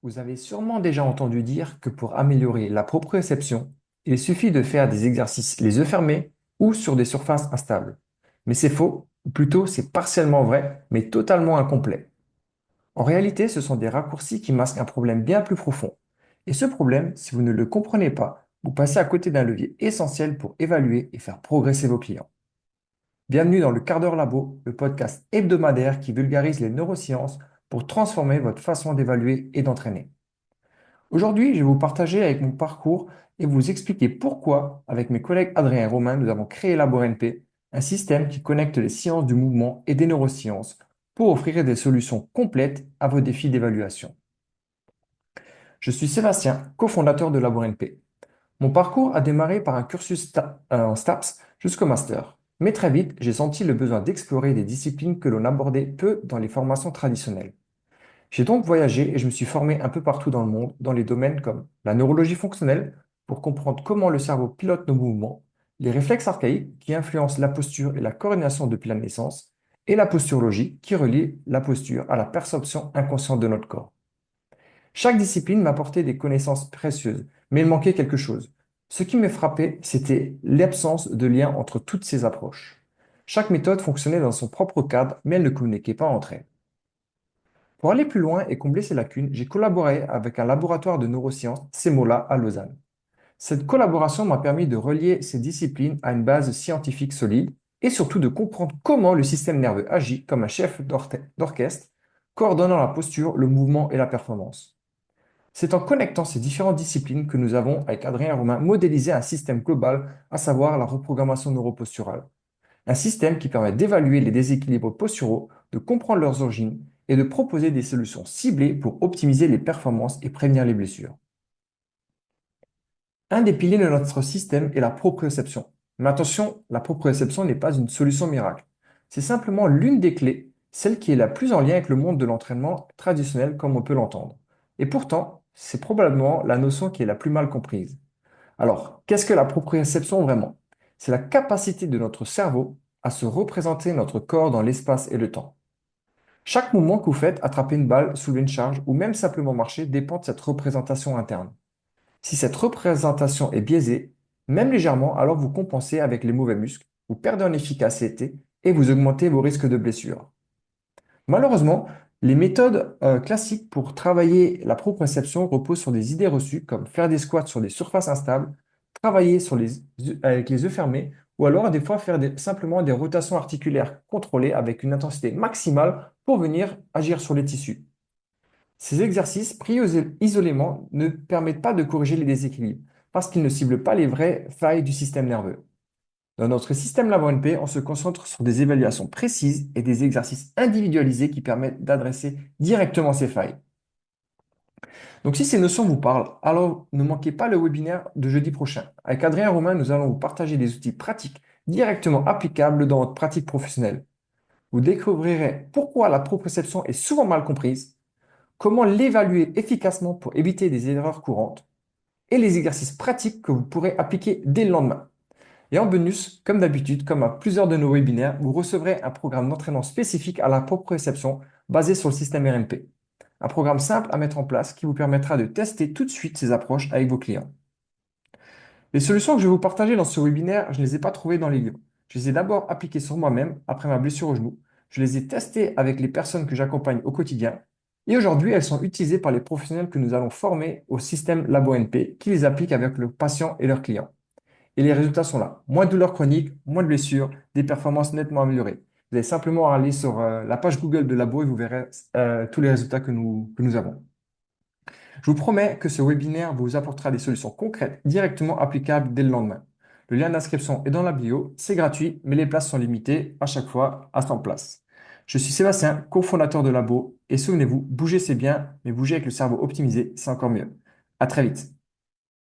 Vous avez sûrement déjà entendu dire que pour améliorer la proprioception, il suffit de faire des exercices les yeux fermés ou sur des surfaces instables. Mais c'est faux, ou plutôt c'est partiellement vrai, mais totalement incomplet. En réalité, ce sont des raccourcis qui masquent un problème bien plus profond. Et ce problème, si vous ne le comprenez pas, vous passez à côté d'un levier essentiel pour évaluer et faire progresser vos clients. Bienvenue dans le quart d'heure labo, le podcast hebdomadaire qui vulgarise les neurosciences pour transformer votre façon d'évaluer et d'entraîner. Aujourd'hui, je vais vous partager avec mon parcours et vous expliquer pourquoi, avec mes collègues Adrien et Romain, nous avons créé LaboNP, un système qui connecte les sciences du mouvement et des neurosciences pour offrir des solutions complètes à vos défis d'évaluation. Je suis Sébastien, cofondateur de LaboNP. Mon parcours a démarré par un cursus en STAPS jusqu'au master. Mais très vite, j'ai senti le besoin d'explorer des disciplines que l'on abordait peu dans les formations traditionnelles. J'ai donc voyagé et je me suis formé un peu partout dans le monde, dans les domaines comme la neurologie fonctionnelle, pour comprendre comment le cerveau pilote nos mouvements, les réflexes archaïques qui influencent la posture et la coordination depuis la naissance, et la posturologie qui relie la posture à la perception inconsciente de notre corps. Chaque discipline m'apportait des connaissances précieuses, mais il manquait quelque chose. Ce qui me frappait, c'était l'absence de lien entre toutes ces approches. Chaque méthode fonctionnait dans son propre cadre, mais elle ne communiquait pas entre elles. Pour aller plus loin et combler ces lacunes, j'ai collaboré avec un laboratoire de neurosciences, CEMOLA, à Lausanne. Cette collaboration m'a permis de relier ces disciplines à une base scientifique solide et surtout de comprendre comment le système nerveux agit comme un chef d'orchestre, coordonnant la posture, le mouvement et la performance. C'est en connectant ces différentes disciplines que nous avons, avec Adrien et Romain, modélisé un système global, à savoir la reprogrammation neuroposturale. Un système qui permet d'évaluer les déséquilibres posturaux, de comprendre leurs origines et de proposer des solutions ciblées pour optimiser les performances et prévenir les blessures. Un des piliers de notre système est la proprioception. Mais attention, la proprioception n'est pas une solution miracle. C'est simplement l'une des clés, celle qui est la plus en lien avec le monde de l'entraînement traditionnel comme on peut l'entendre. Et pourtant, c'est probablement la notion qui est la plus mal comprise. Alors, qu'est-ce que la proprioception vraiment? C'est la capacité de notre cerveau à se représenter notre corps dans l'espace et le temps. Chaque mouvement que vous faites, attraper une balle, soulever une charge ou même simplement marcher, dépend de cette représentation interne. Si cette représentation est biaisée, même légèrement, alors vous compensez avec les mauvais muscles, vous perdez en efficacité et vous augmentez vos risques de blessure. Malheureusement, les méthodes classiques pour travailler la proprioception reposent sur des idées reçues comme faire des squats sur des surfaces instables, travailler avec les yeux fermés ou alors des fois faire simplement des rotations articulaires contrôlées avec une intensité maximale pour venir agir sur les tissus. Ces exercices pris isolément ne permettent pas de corriger les déséquilibres parce qu'ils ne ciblent pas les vraies failles du système nerveux. Dans notre système LabONP, on se concentre sur des évaluations précises et des exercices individualisés qui permettent d'adresser directement ces failles. Donc si ces notions vous parlent, alors ne manquez pas le webinaire de jeudi prochain. Avec Adrien Romain, nous allons vous partager des outils pratiques directement applicables dans votre pratique professionnelle. Vous découvrirez pourquoi la proprioception est souvent mal comprise, comment l'évaluer efficacement pour éviter des erreurs courantes et les exercices pratiques que vous pourrez appliquer dès le lendemain. Et en bonus, comme d'habitude, comme à plusieurs de nos webinaires, vous recevrez un programme d'entraînement spécifique à la proprioception basé sur le système RNP. Un programme simple à mettre en place qui vous permettra de tester tout de suite ces approches avec vos clients. Les solutions que je vais vous partager dans ce webinaire, je ne les ai pas trouvées dans les livres. Je les ai d'abord appliquées sur moi-même après ma blessure au genou. Je les ai testées avec les personnes que j'accompagne au quotidien. Et aujourd'hui, elles sont utilisées par les professionnels que nous allons former au système LabONP qui les appliquent avec leurs patients et leurs clients. Et les résultats sont là. Moins de douleurs chroniques, moins de blessures, des performances nettement améliorées. Vous avez simplement à aller sur la page Google de Labo et vous verrez tous les résultats que nous avons. Je vous promets que ce webinaire vous apportera des solutions concrètes directement applicables dès le lendemain. Le lien d'inscription est dans la bio, c'est gratuit, mais les places sont limitées à chaque fois à 100 places. Je suis Sébastien, cofondateur de Labo, et souvenez-vous, bouger c'est bien, mais bouger avec le cerveau optimisé, c'est encore mieux. À très vite.